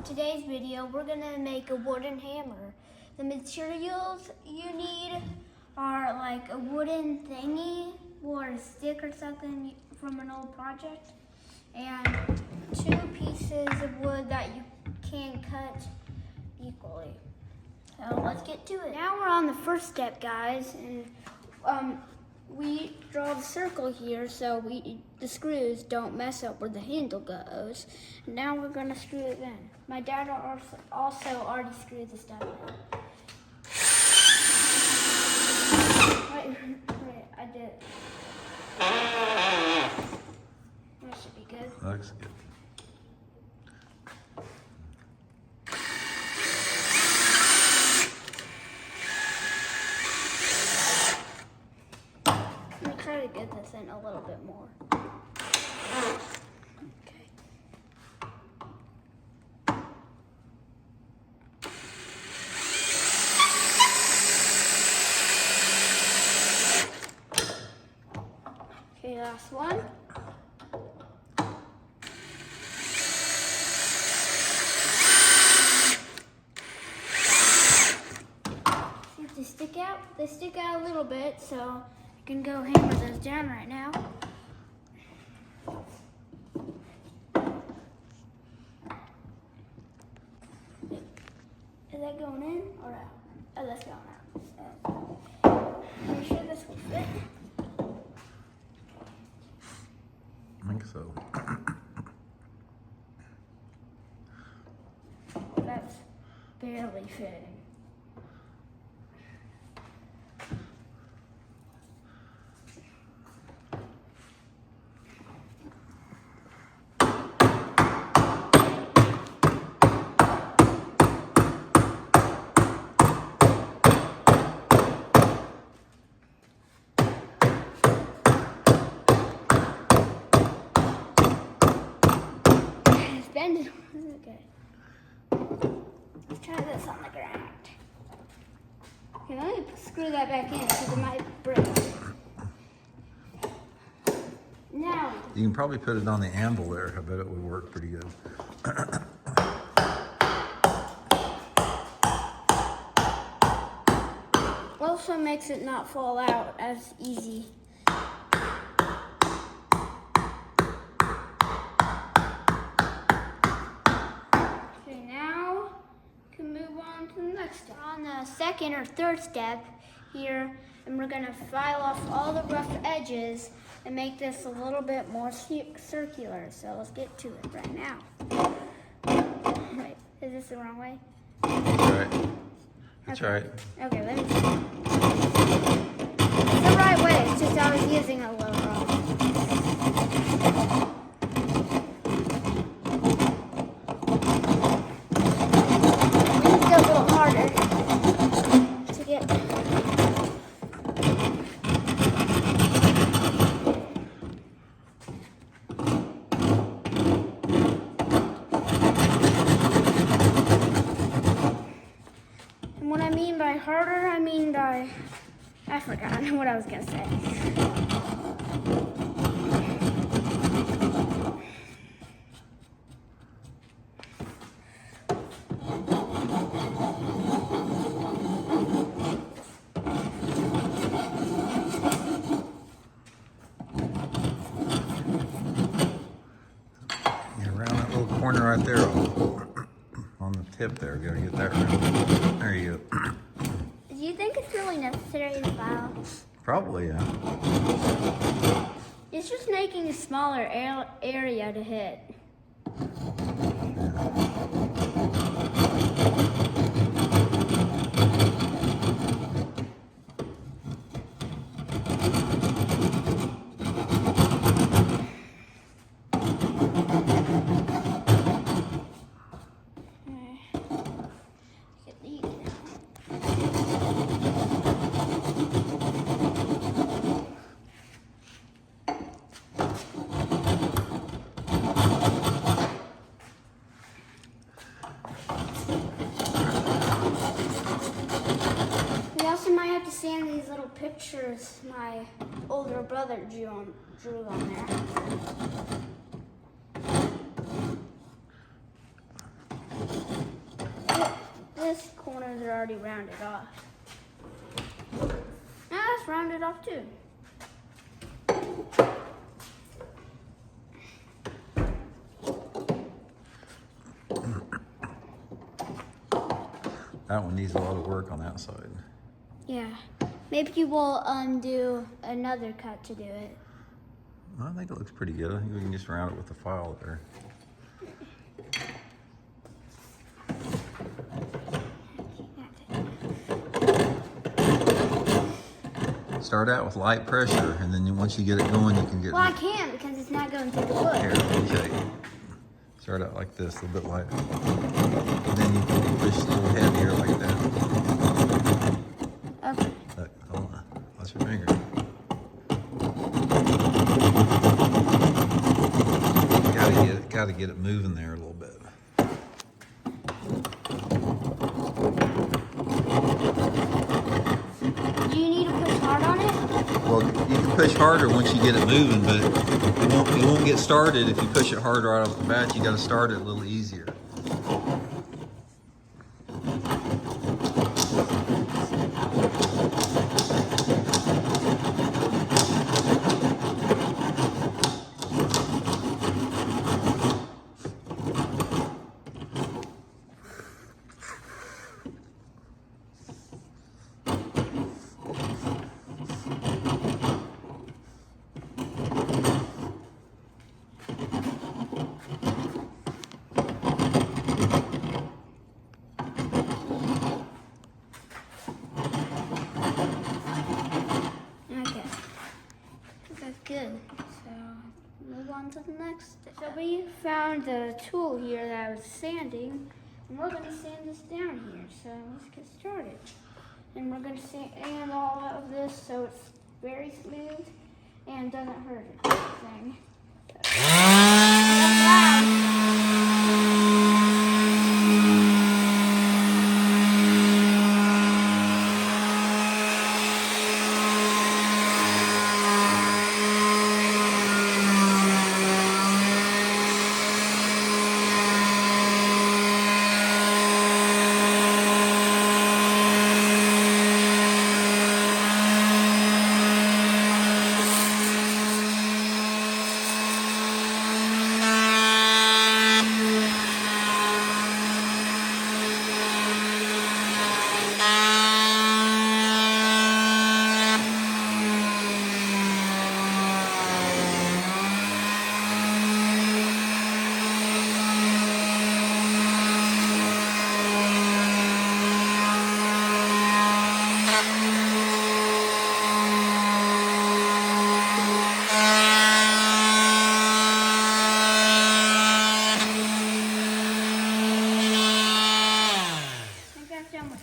today's video, we're gonna make a wooden hammer. The materials you need are like a wooden thingy or a stick or something from an old project, and 2 pieces of wood that you can cut equally. So let's get to it. Now we're on the first step, guys, and we draw the circle here so the screws don't mess up where the handle goes. Now we're gonna screw it in. My dad also already screwed the stuff in. Wait, I did. That should be good. Looks good. Try to get this in a little bit more. Okay. Okay, last one. See if they stick out? They stick out a little bit, so can go hammer those down right now. Is that going in or out? Oh, that's going out. Are you sure this will fit? I think so. That's barely fitting. Bend it. Okay. Let's try this on the ground. Okay, let me screw that back in because it might break. Now. You can probably put it on the anvil there. I bet it would work pretty good. Also makes it not fall out as easy. On the second or third step here, and we're going to file off all the rough edges and make this a little bit more circular. So let's get to it right now. Wait, is this the wrong way? That's right. That's okay. right. Okay, let me see. It's the right way, it's just I was using a little wrong. What I mean by harder, I mean by, I forgot what I was gonna say. Around that little corner right there on the tip there. Gotta get that right. There you go. Do you think it's really necessary to file? Probably, yeah. It's just making a smaller area to hit. sand these little pictures my older brother drew on there. this corners are already rounded off. Now let's round it off too. That one needs a lot of work on that side. Yeah. Maybe we'll do another cut to do it. I think it looks pretty good. I think we can just round it with the file there. Start out with light pressure, and then once you get it going, you can get. Well, I can't because it's not going through the wood. Here, let me show you. Start out like this, a little bit lighter. And then you can push a little heavier like that. Okay. Look, hold on. Watch your finger. Gotta get it moving there a little bit. Do you need to push hard on it? Well, you can push harder once you get it moving, but it won't get started if you push it hard right off the bat. You got to start it a little easier. Good. So move on to the next step. So we found the tool here that I was sanding, and we're going to sand this down here. So let's get started. And we're going to sand all of this so it's very smooth and doesn't hurt anything.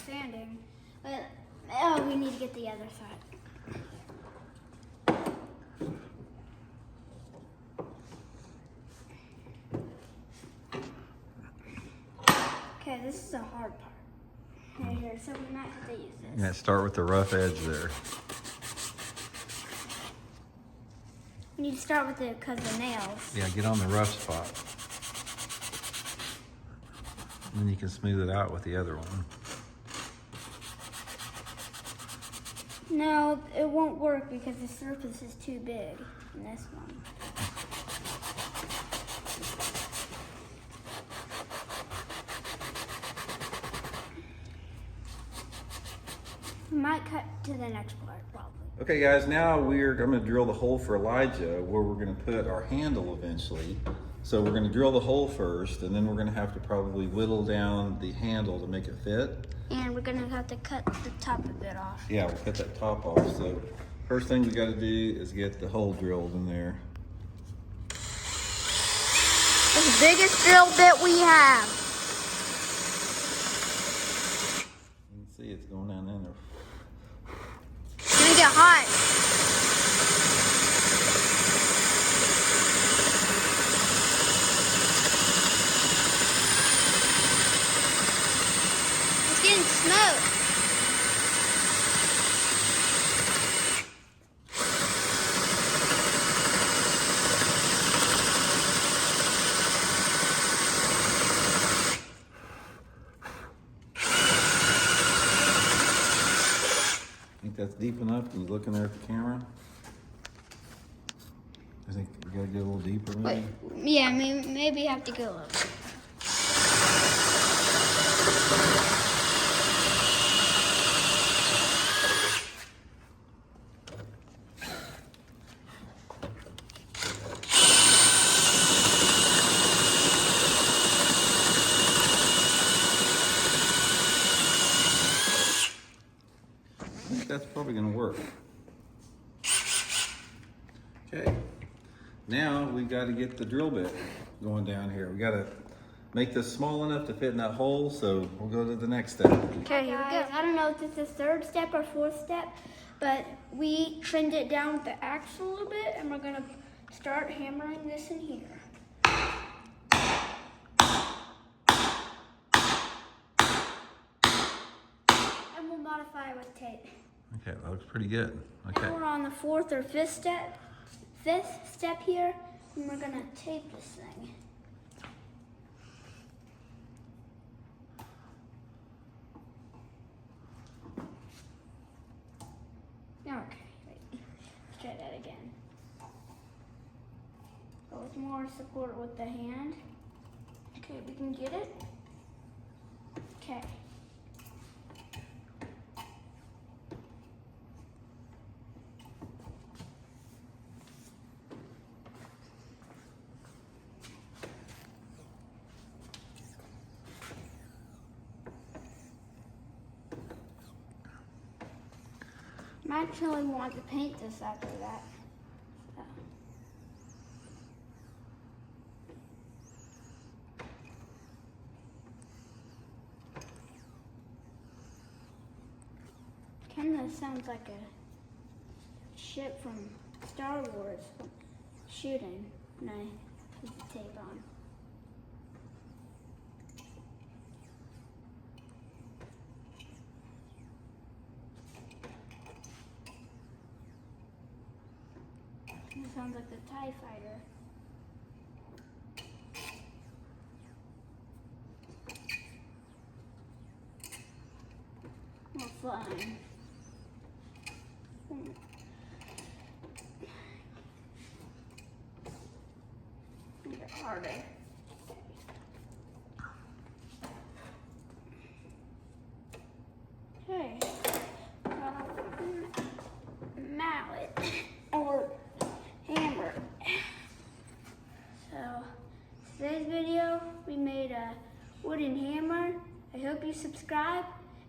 Sanding, but we need to get the other side. Okay, this is the hard part right here, so we might have to use this. Yeah, start with the rough edge there. We need to start with it because of the nails. Yeah, get on the rough spot. And then you can smooth it out with the other one. No, it won't work because the surface is too big in this one. We might cut to the next part, probably. Okay guys, now I'm gonna drill the hole for Elijah where we're gonna put our handle eventually. So we're gonna drill the hole first, and then we're gonna have to probably whittle down the handle to make it fit. And we're gonna have to cut the top of it off. Yeah, we'll cut that top off. So first thing we gotta do is get the hole drilled in there. It's the biggest drill bit we have. You can see it's going down in there. It's gonna get hot. It's getting smoke. deep enough? Can you look in there at the camera? I think we gotta get a little deeper maybe. Yeah, maybe have to go a little bit. I think that's probably gonna work. Okay, now we gotta get the drill bit going down here. We gotta make this small enough to fit in that hole, so we'll go to the next step. Okay, here we go. I don't know if it's the third step or fourth step, but we trimmed it down with the axe a little bit, and we're gonna start hammering this in here. And we'll modify it with tape. Okay, that looks pretty good. Okay. Now we're on the fourth or fifth step here, and we're gonna tape this thing. Okay, wait. Let's try that again. Go with more support with the hand. Okay, we can get it. Okay. I actually want to paint this after that. So. Kind of sounds like a ship from Star Wars shooting when I put the tape on. It sounds like the TIE fighter. More flying. Make it harder. Okay. Mallet or hammer. So today's video we made a wooden hammer. I hope you subscribe,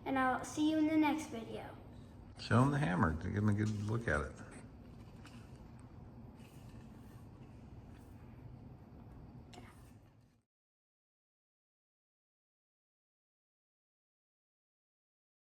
and I'll see you in the next video. Show them the hammer to give them a good look at it.